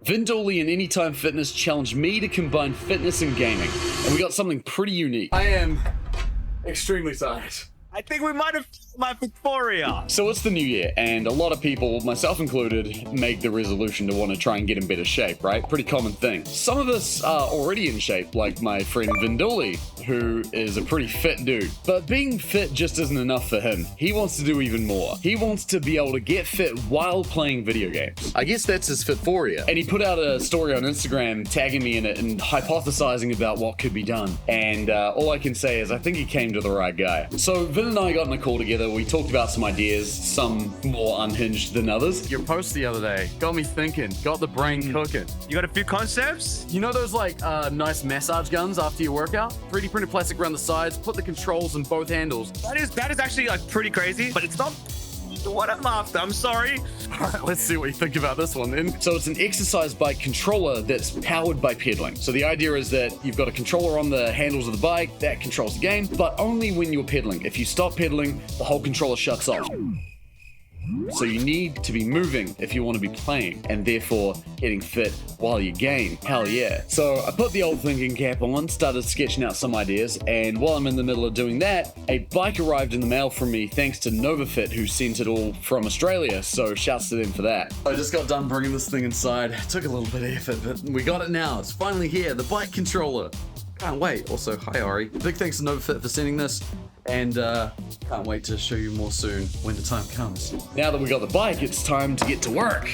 Vin Dooley and Anytime Fitness challenged me to combine fitness and gaming, and we got something pretty unique. I am extremely tired. I think we might have my fitphoria. So it's the new year, and a lot of people, myself included, make the resolution to want to try and get in better shape, right? Pretty common thing. Some of us are already in shape, like my friend Vin Dooley, who is a pretty fit dude. But being fit just isn't enough for him. He wants to do even more. He wants to be able to get fit while playing video games. I guess that's his fitphoria. And he put out a story on Instagram tagging me in it and hypothesizing about what could be done. And all I can say is I think he came to the right guy. So Vin and I got in a call together. We talked about some ideas, some more unhinged than others. Your post the other day got me thinking, got the brain cooking. You got a few concepts? You know those like nice massage guns after your workout? 3D printed plastic around the sides, put the controls in both handles. That is actually like pretty crazy, but it's not what I'm after. I'm sorry. All right, let's see what you think about this one then. So it's an exercise bike controller that's powered by pedaling. So the idea is that you've got a controller on the handles of the bike that controls the game, but only when you're pedaling. If you stop pedaling, the whole controller shuts off. So you need to be moving if you want to be playing, and therefore getting fit while you game. Hell yeah. So I put the old thinking cap on, started sketching out some ideas, and while I'm in the middle of doing that, a bike arrived in the mail from me thanks to NovaFit, who sent it all from Australia, so shouts to them for that. I just got done bringing this thing inside. It took a little bit of effort, but we got it now. It's finally here, the bike controller. Can't wait. Also, hi Ari. Big thanks to NovaFit for sending this. And can't wait to show you more soon when the time comes. Now that we got the bike, it's time to get to work.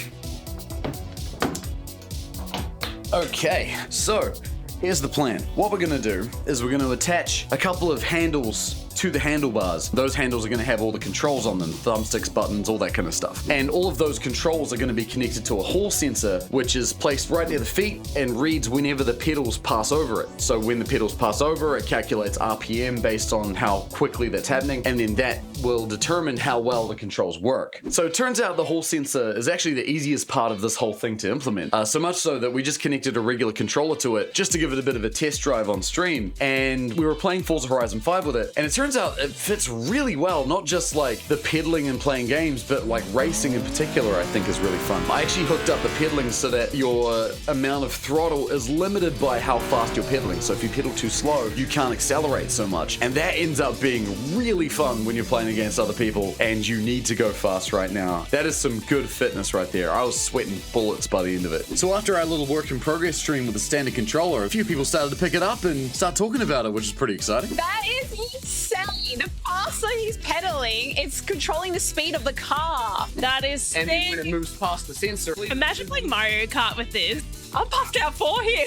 Okay, so here's the plan. What we're gonna do is we're gonna attach a couple of handles to the handlebars. Those handles are going to have all the controls on them, thumbsticks, buttons, all that kind of stuff. And all of those controls are going to be connected to a hall sensor, which is placed right near the feet and reads whenever the pedals pass over it. So when the pedals pass over, it calculates RPM based on how quickly that's happening, and then that will determine how well the controls work. So it turns out the hall sensor is actually the easiest part of this whole thing to implement. So much so that we just connected a regular controller to it just to give it a bit of a test drive on stream. And we were playing Forza Horizon 5 with it, and it turns out it fits really well, not just like the pedaling and playing games, but like racing in particular I think is really fun. I actually hooked up the pedaling so that your amount of throttle is limited by how fast you're pedaling. So if you pedal too slow, you can't accelerate so much. And that ends up being really fun when you're playing against other people and you need to go fast right now. That is some good fitness right there. I was sweating bullets by the end of it. So after our little work in progress stream with the standard controller, a few people started to pick it up and start talking about it, which is pretty exciting. That is insane. The faster he's pedaling, it's controlling the speed of the car. That is sick. And then when it moves past the sensor. Imagine playing Mario Kart with this. I'm puffed out for him.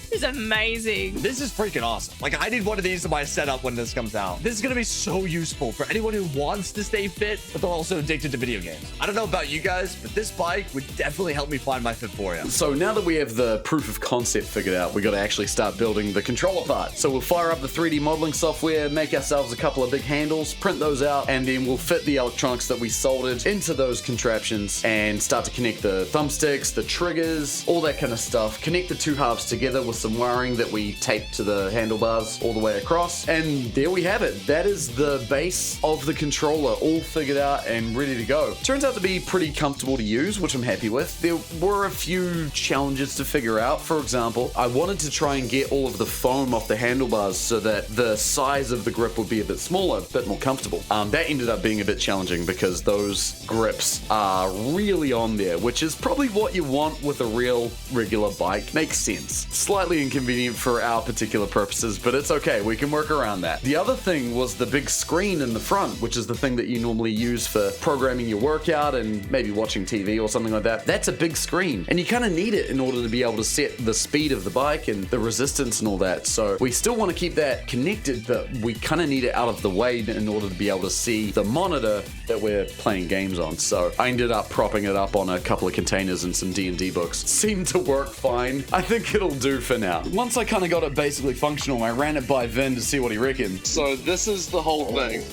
This is amazing. This is freaking awesome. Like, I need one of these in my setup when this comes out. This is going to be so useful for anyone who wants to stay fit, but they're also addicted to video games. I don't know about you guys, but this bike would definitely help me find my fitphoria. So now that we have the proof of concept figured out, we got to actually start building the controller part. So we'll fire up the 3D modeling software, make ourselves a couple of big handles, print those out, and then we'll fit the electronics that we soldered into those contraptions and start to connect the thumbsticks, the triggers, all that kind of stuff. Connect the two halves together with some wiring that we tape to the handlebars all the way across, and there we have it. That is the base of the controller, all figured out and ready to go. Turns out to be pretty comfortable to use, which I'm happy with. There were a few challenges to figure out. For example, I wanted to try and get all of the foam off the handlebars so that the size of the grip would be a bit smaller, a bit more comfortable. That ended up being a bit challenging because those grips are really on there, which is probably what you want with a real regular bike. Makes sense. Slightly inconvenient for our particular purposes, but it's okay. We can work around that. The other thing was the big screen in the front, which is the thing that you normally use for programming your workout and maybe watching TV or something like that. That's a big screen, and you kind of need it in order to be able to set the speed of the bike and the resistance and all that. So we still want to keep that connected, but we kind of need it out of the way in order to be able to see the monitor that we're playing games on. So I ended up propping it up on a couple of containers and some D&D books. Seemed to work fine. I think it'll do for now. Once I kind of got it basically functional, I ran it by Vin to see what he reckoned. So this is the whole thing.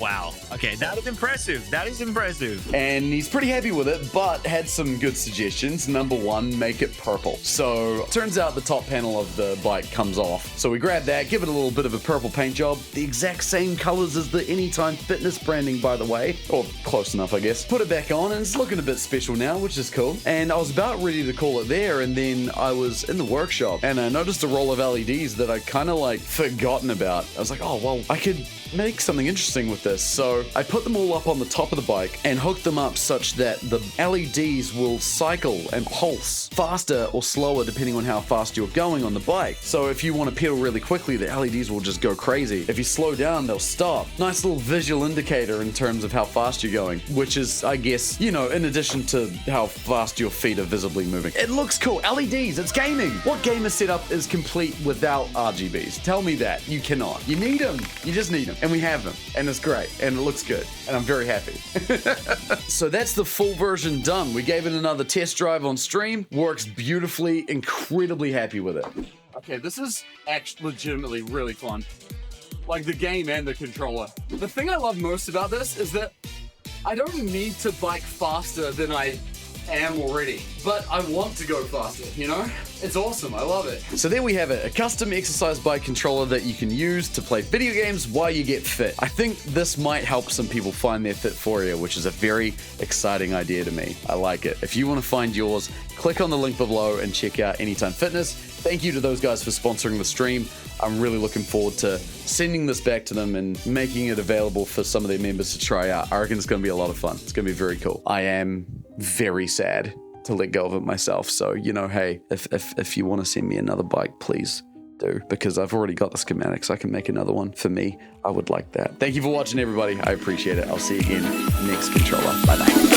Wow. Okay, that is impressive. That is impressive. And he's pretty happy with it, but had some good suggestions. Number one, make it purple. So turns out the top panel of the bike comes off. So we grab that, give it a little bit of a purple paint job. The exact same colors as the Anytime Fitness branding, by the way. Or close enough, I guess. Put it back on and it's looking a bit special now, which is cool. And I was about ready to call it there, and then I was in the workshop and I noticed a roll of LEDs that I kind of like forgotten about. I was like, oh, well, I could make something interesting with this. So I put them all up on the top of the bike and hooked them up such that the LEDs will cycle and pulse faster or slower depending on how fast you're going on the bike. So if you want to pedal really quickly, the LEDs will just go crazy. If you slow down, they'll stop. Nice little visual indicator in terms of how fast you're going, which is, I guess, you know, in addition to how fast your feet are visibly moving. It looks cool. LEDs, it's gaming. What gamer setup is complete without RGBs? Tell me that. You cannot. You need them. You just need them. And we have them. And it's great. And it looks good. And I'm very happy. So that's the full version done. We gave it another test drive on stream. Works beautifully. Incredibly happy with it. Okay, this is actually legitimately really fun. Like the game and the controller. The thing I love most about this is that I don't need to bike faster than I am already, but I want to go faster, you know? It's awesome, I love it. So there we have it, a custom exercise bike controller that you can use to play video games while you get fit. I think this might help some people find their fitphoria, which is a very exciting idea to me. I like it. If you want to find yours, click on the link below and check out Anytime Fitness. Thank you to those guys for sponsoring the stream. I'm really looking forward to sending this back to them and making it available for some of their members to try out. I reckon it's going to be a lot of fun. It's going to be very cool. I am very sad to let go of it myself. So, you know, hey, if you want to send me another bike, please do, because I've already got the schematics. I can make another one for me. I would like that. Thank you for watching, everybody. I appreciate it. I'll see you again next controller. Bye-bye.